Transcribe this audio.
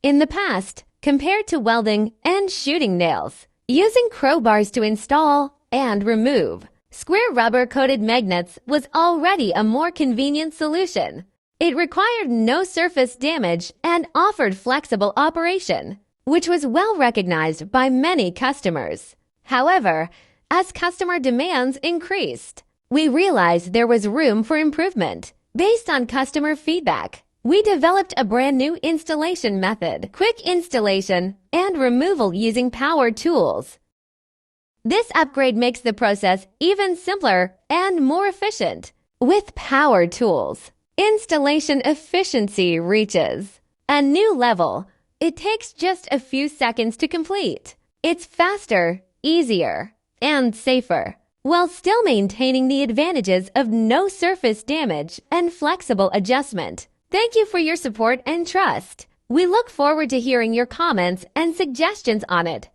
In the past, compared to welding and shooting nails, using crowbars to install and remove square rubber-coated magnets was already a more convenient solution. It required no surface damage and offered flexible operation, which was well recognized by many customers. However, as customer demands increased, we realized there was room for improvement. Based on customer feedback, we developed a brand new installation method, quick installation and removal using power tools. This upgrade makes the process even simpler and more efficient. With power tools, installation efficiency reaches a new level. It takes just a few seconds to complete. It's faster, easier, and safer, while still maintaining the advantages of no surface damage and flexible adjustment. Thank you for your support and trust. We look forward to hearing your comments and suggestions on it.